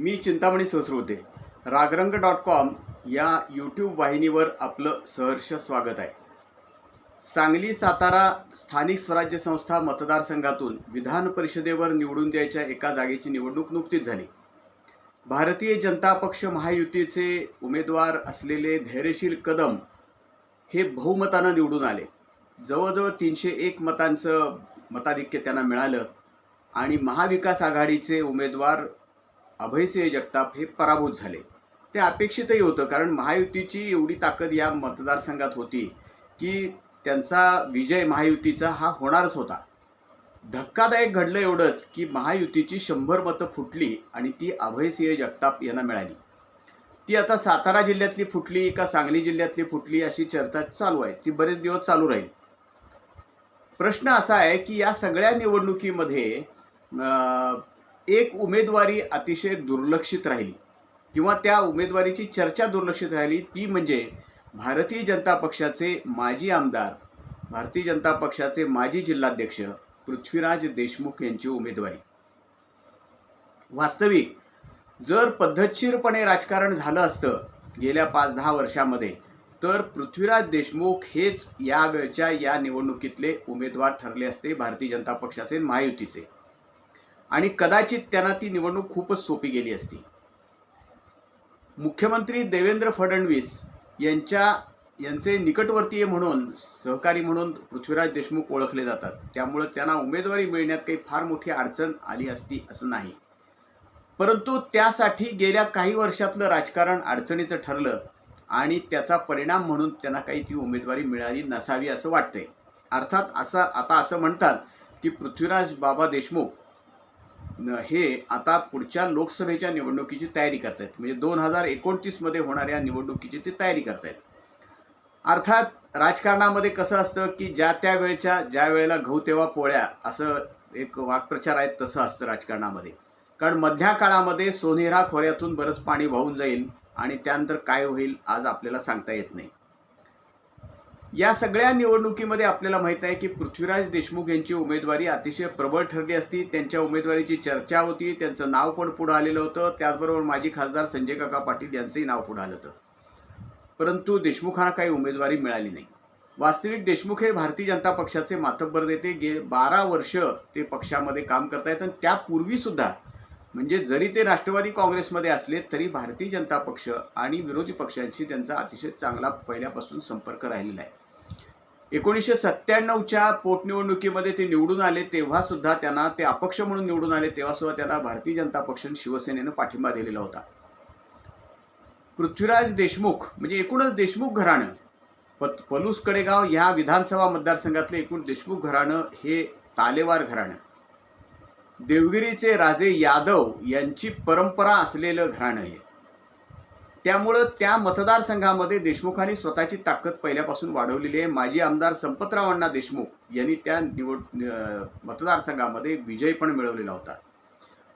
मी चिंतामणी सहस्रवते. रागरंग.com या यूट्यूब वाहिनीवर आपलं सहर्ष स्वागत आहे. सांगली सातारा स्थानिक स्वराज्य संस्था मतदारसंघातून विधान परिषदेवर निवडून द्यायच्या एका जागेची निवडणूक नुकतीच झाली. भारतीय जनता पक्ष महायुतीचे उमेदवार असलेले धैर्यशील कदम हे बहुमतानं निवडून आले. जवळजवळ 301 मतांचं मताधिक्य त्यांना मिळालं आणि महाविकास आघाडीचे उमेदवार अभयसिंह जगताप हे पराभूत झाले. ते अपेक्षितही होतं, कारण महायुतीची एवढी ताकद या मतदारसंघात होती की त्यांचा विजय महायुतीचा हा होणारच होता. धक्कादायक घडलं एवढंच की महायुतीची 100 मतं फुटली आणि ती अभयसिंह जगताप यांना मिळाली. ती आता सातारा जिल्ह्यातली फुटली का सांगली जिल्ह्यातली फुटली अशी चर्चा चालू आहे. ती बरेच दिवस चालू राहील. प्रश्न असा आहे की या सगळ्या निवडणुकीमध्ये एक उमेदवारी अतिशय दुर्लक्षित राहिली किंवा त्या उमेदवारीची चर्चा दुर्लक्षित राहिली. ती म्हणजे भारतीय जनता पक्षाचे माजी आमदार, भारतीय जनता पक्षाचे माजी जिल्हाध्यक्ष पृथ्वीराज देशमुख यांची उमेदवारी. वास्तविक जर पद्धतशीरपणे राजकारण झालं असतं गेल्या 5-10 वर्षामध्ये, तर पृथ्वीराज देशमुख हेच यावेळच्या या निवडणुकीतले उमेदवार ठरले असते भारतीय जनता पक्षाचे महायुतीचे, आणि कदाचित त्यांना ती निवडणूक खूपच सोपी गेली असती. मुख्यमंत्री देवेंद्र फडणवीस यांचे निकटवर्तीय म्हणून, सहकारी म्हणून पृथ्वीराज देशमुख ओळखले जातात. त्यामुळे त्यांना उमेदवारी मिळण्यात काही फार मोठी अडचण आली असती असं नाही. परंतु त्यासाठी गेल्या काही वर्षातलं राजकारण अडचणीचं ठरलं आणि त्याचा परिणाम म्हणून त्यांना काही ती उमेदवारी मिळाली नसावी असं वाटतंय. अर्थात आता असं म्हणतात की पृथ्वीराज बाबा देशमुख हे आता पुढच्या लोकसभेच्या निवडणुकीची तयारी करतायत. म्हणजे 2029 मध्ये होणाऱ्या निवडणुकीची ते तयारी करतायत. अर्थात राजकारणामध्ये कसं असतं की ज्या वेळेला गहू तेव्हा पोळ्या असं एक वाक्प्रचार आहे, तसं असतं राजकारणामध्ये. कारण मधल्या काळामध्ये सोनेरा खोऱ्यातून बरंच पाणी वाहून जाईल आणि त्यानंतर काय होईल आज आपल्याला सांगता येत नाही. या सगळ्या निवडणुकीमध्ये आपल्याला माहीत आहे की पृथ्वीराज देशमुख यांची उमेदवारी अतिशय प्रबळ ठरली असती. त्यांच्या उमेदवारीची चर्चा होती, त्यांचं नाव पण पुढं आलेलं होतं. त्याचबरोबर माजी खासदार संजय काका पाटील यांचंही नाव पुढं आलं होतं. परंतु देशमुखांना काही उमेदवारी मिळाली नाही. वास्तविक देशमुख हे भारतीय जनता पक्षाचे मातब्बर नेते. 12 वर्ष ते पक्षामध्ये काम करतायत. आणि त्यापूर्वीसुद्धा, म्हणजे जरी ते राष्ट्रवादी काँग्रेसमध्ये असले तरी भारतीय जनता पक्ष आणि विरोधी पक्षांशी त्यांचा अतिशय चांगला पहिल्यापासून संपर्क राहिलेला आहे. 1997च्या पोटनिवडणुकीमध्ये ते निवडून आले तेव्हासुद्धा त्यांना, ते अपक्ष म्हणून निवडून आले तेव्हासुद्धा त्यांना भारतीय जनता पक्ष आणि शिवसेनेनं पाठिंबा दिलेला होता. पृथ्वीराज देशमुख म्हणजे एकूणच देशमुख घराणं, पलूस कडेगाव ह्या विधानसभा मतदारसंघातले एकूण देशमुख घराणं हे तालेवार घराणं, देवगिरीचे राजे यादव यांची परंपरा असलेलं घराणं आहे. त्यामुळं त्या मतदारसंघामध्ये देशमुखांनी स्वतःची ताकद पहिल्यापासून वाढवलेली आहे. माजी आमदार संपतराव अण्णा देशमुख यांनी त्या मतदारसंघामध्ये विजय पण मिळवलेला होता.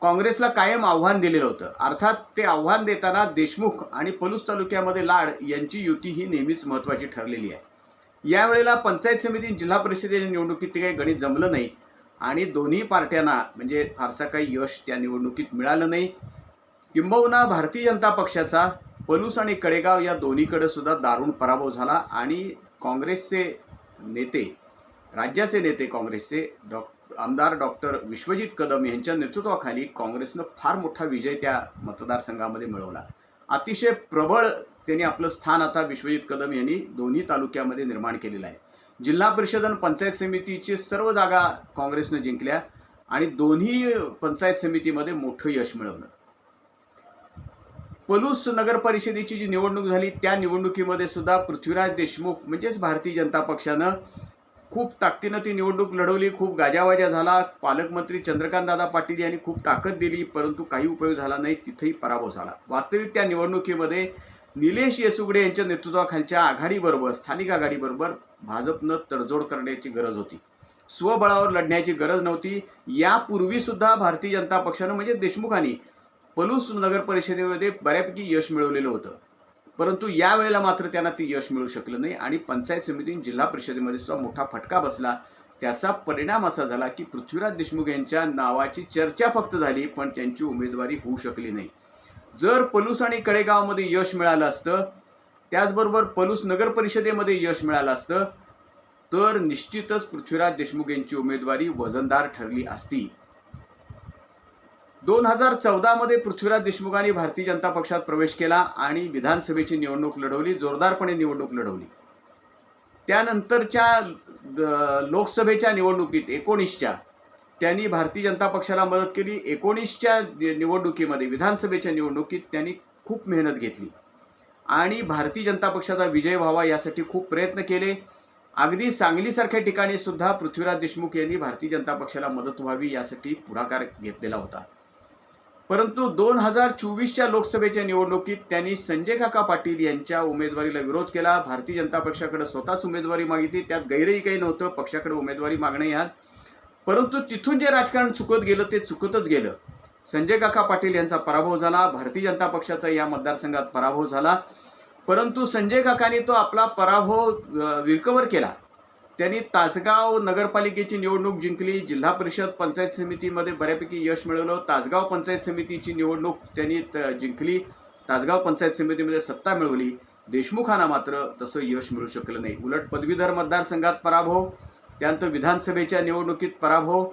काँग्रेसला कायम आव्हान दिलेलं होतं. अर्थात ते आव्हान देताना देशमुख आणि पलूस तालुक्यामध्ये लाड यांची युती ही नेहमीच महत्त्वाची ठरलेली आहे. यावेळेला पंचायत समिती जिल्हा परिषदेच्या निवडणुकीत ते काही गणित जमलं नाही आणि दोन्ही पार्ट्यांना म्हणजे फारसा काही यश त्या निवडणुकीत मिळालं नाही. किंबहुना भारतीय जनता पक्षाचा पलूस आणि कडेगाव या दोन्हीकडे सुद्धा दारुण पराभव झाला आणि काँग्रेसचे नेते, राज्याचे नेते काँग्रेसचे आमदार डॉक्टर विश्वजित कदम यांच्या नेतृत्वाखाली काँग्रेसनं फार मोठा विजय त्या मतदारसंघामध्ये मिळवला. अतिशय प्रबळ त्यांनी आपलं स्थान आता विश्वजित कदम यांनी दोन्ही तालुक्यामध्ये निर्माण केलेलं आहे. जिल्हा परिषद आणि पंचायत समितीची सर्व जागा काँग्रेसनं जिंकल्या आणि दोन्ही पंचायत समितीमध्ये मोठं यश मिळवलं. पलूस नगर परिषदेची जी निवडणूक झाली त्या निवडणुकीमध्ये सुद्धा पृथ्वीराज देशमुख म्हणजेच भारतीय जनता पक्षानं खूप ताकदीनं ती निवडणूक लढवली. खूप गाजावाजा झाला. पालकमंत्री चंद्रकांतदादा पाटील यांनी खूप ताकद दिली, परंतु काही उपयोग झाला नाही. तिथेही पराभव झाला. वास्तविक त्या निवडणुकीमध्ये निलेश येसुगडे यांच्या नेतृत्वाखालच्या आघाडीबरोबर, स्थानिक आघाडीबरोबर भाजपनं तडजोड करण्याची गरज होती. स्वबळावर लढण्याची गरज नव्हती. यापूर्वीसुद्धा भारतीय जनता पक्षानं म्हणजे देशमुखांनी पलूस नगर परिषदेमध्ये बऱ्यापैकी यश मिळवलेलं होतं. परंतु यावेळेला मात्र त्यांना ते यश मिळू शकलं नाही आणि पंचायत समिती जिल्हा परिषदेमध्ये सुद्धा मोठा फटका बसला. त्याचा परिणाम असा झाला की पृथ्वीराज देशमुख यांच्या नावाची चर्चा फक्त झाली, पण त्यांची उमेदवारी होऊ शकली नाही. जर पलूस आणि कडेगावमध्ये यश मिळालं असतं, त्याचबरोबर पलूस नगर परिषदेमध्ये यश मिळालं असतं, तर निश्चितच पृथ्वीराज देशमुख यांची उमेदवारी वजनदार ठरली असती. 2014 मध्ये पृथ्वीराज देशमुखांनी भारतीय जनता पक्षात प्रवेश केला आणि विधानसभेची निवडणूक लढवली, जोरदारपणे निवडणूक लढवली. त्यानंतरच्या लोकसभेच्या निवडणुकीत 19च्या त्यांनी भारतीय जनता पक्षाला मदत केली. 19च्या निवडणुकीमध्ये विधानसभेच्या निवडणुकीत त्यांनी खूप मेहनत घेतली आणि भारतीय जनता पक्षाचा विजय व्हावा यासाठी खूप प्रयत्न केले. अगदी सांगलीसारख्या ठिकाणी सुद्धा पृथ्वीराज देशमुख यांनी भारतीय जनता पक्षाला मदत व्हावी यासाठी पुढाकार घेतलेला होता. परंतु 2024च्या लोकसभेच्या निवडणुकीत त्यांनी संजय काका पाटील यांच्या उमेदवारीला विरोध केला. भारतीय जनता पक्षाकडे स्वतःच उमेदवारी मागितली. त्यात गैरही काही नव्हतं, पक्षाकडे उमेदवारी मागणे यात. परंतु तिथून जे राजकारण चुकत गेलं ते चुकतच गेलं. संजय काका पाटील यांचा पराभव झाला, भारतीय जनता पक्षाचा या मतदारसंघात पराभव झाला. परंतु संजय काकांनी तो आपला पराभव रिकव्हर केला. त्यांनी तासगाव नगरपालिकेची निवडणूक जिंकली, जिल्हा परिषद पंचायत समितीमध्ये बऱ्यापैकी यश मिळवलं. तासगाव पंचायत समितीची निवडणूक त्यांनी जिंकली, तासगाव पंचायत समितीमध्ये सत्ता मिळवली. देशमुखांना मात्र तसं यश मिळू शकलं नाही. उलट पदवीधर मतदारसंघात पराभव, त्यानंतर विधानसभेच्या निवडणुकीत पराभव,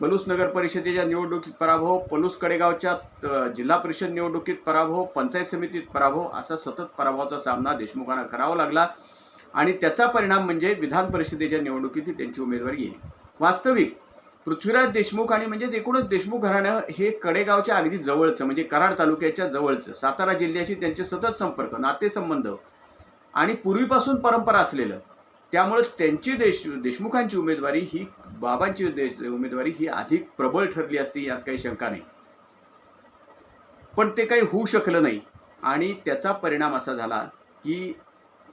पलूस नगर परिषदेच्या निवडणुकीत पराभव, पलूस कडेगावच्या जिल्हा परिषद निवडणुकीत पराभव, पंचायत समितीत पराभव, असा सतत पराभवाचा सामना देशमुखांना करावा लागला आणि त्याचा परिणाम म्हणजे विधान परिषदेच्या निवडणुकीत त्यांची उमेदवारी गेली. वास्तविक पृथ्वीराज देशमुख आणि म्हणजेच एकूणच देशमुख घराणं हे कडेगावच्या अगदी जवळचं, म्हणजे कराड तालुक्याच्या जवळचं, सातारा जिल्ह्याशी त्यांचे सतत संपर्क, नातेसंबंध आणि पूर्वीपासून परंपरा असलेलं, त्यामुळे त्यांची देशमुखांची उमेदवारी ही, बाबांची उमेदवारी ही अधिक प्रबळ ठरली असती, यात काही शंका नाही. पण ते काही होऊ शकलं नाही आणि त्याचा परिणाम असा झाला की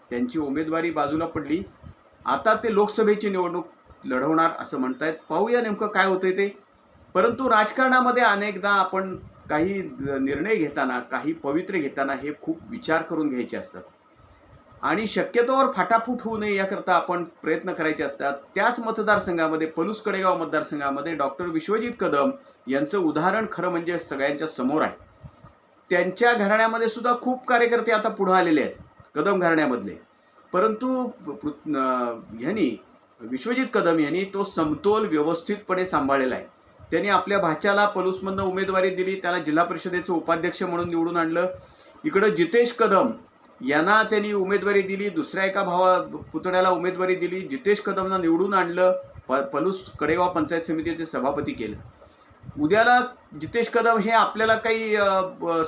त्यांची उमेदवारी बाजूला पडली. आता ते लोकसभेची निवडणूक लढवणार असं म्हणतायत. पाहूया नेमकं काय होतंय ते. परंतु राजकारणामध्ये अनेकदा आपण काही निर्णय घेताना, काही पवित्रे घेताना हे खूप विचार करून घ्यायचे असतात आणि शक्यतोवर फाटाफूट होऊ नये याकरता आपण प्रयत्न करायचे असतात. त्याच मतदारसंघामध्ये, पलूस कडेगाव मतदारसंघामध्ये डॉक्टर विश्वजित कदम यांचं उदाहरण खरं म्हणजे सगळ्यांच्या समोर आहे. त्यांच्या घराण्यामध्ये सुद्धा खूप कार्यकर्ते आता पुढे आलेले आहेत, कदम घराण्यामधले. परंतु विश्वजित कदम यांनी तो समतोल व्यवस्थितपणे सांभाळलेला आहे. त्यांनी आपल्या भाच्याला पलूसमधनं उमेदवारी दिली, त्याला जिल्हा परिषदेचे उपाध्यक्ष म्हणून निवडून आणलं. इकडं जितेश कदम यांना त्यांनी उमेदवारी दिली, दुसऱ्या एका पुतण्याला उमेदवारी दिली, जितेश कदमना निवडून आणलं, पलूस कडेगाव पंचायत समितीचे सभापती केलं. उद्याला जितेश कदम हे आपल्याला काही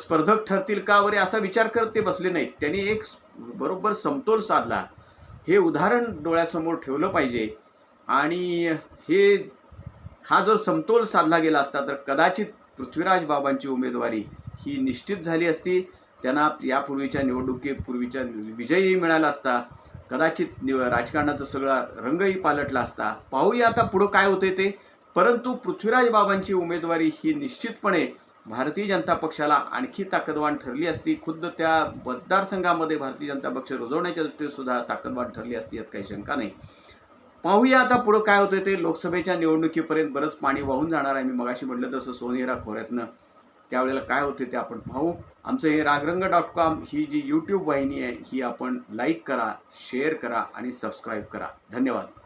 स्पर्धक ठरतील का वगैरे असा विचार करत ते बसले नाहीत. त्यांनी एक बरोबर समतोल साधला. हे उदाहरण डोळ्यासमोर ठेवलं पाहिजे आणि हा जर समतोल साधला गेला असता तर कदाचित पृथ्वीराज बाबांची उमेदवारी ही निश्चित झाली असती. त्यांना यापूर्वीच्या निवडणुकीपूर्वीच्या विजयही मिळाला असता. कदाचित राजकारणाचा सगळा रंगही पालटला असता. पाहूया आता पुढं काय होते ते. परंतु पृथ्वीराज बाबांची उमेदवारी ही निश्चितपणे भारतीय जनता पक्षाला आणखी ताकदवान ठरली असती. खुद्द त्या मतदारसंघामध्ये भारतीय जनता पक्ष रुजवण्याच्या दृष्टीने सुद्धा ताकदवान ठरली असती, यात काही शंका नाही. पाहूया आता पुढं काय होतं ते. लोकसभेच्या निवडणुकीपर्यंत बरंच पाणी वाहून जाणार आहे. मी मगाशी म्हटलं तसं सोनेरा खोऱ्यातनं. त्यावेळेला काय होते ते आपण पाहू. आमचं हे रागरंग.com ही जी यूट्यूब वाहिनी आहे ही आपण लाईक करा, शेअर करा आणि सबस्क्राईब करा. धन्यवाद.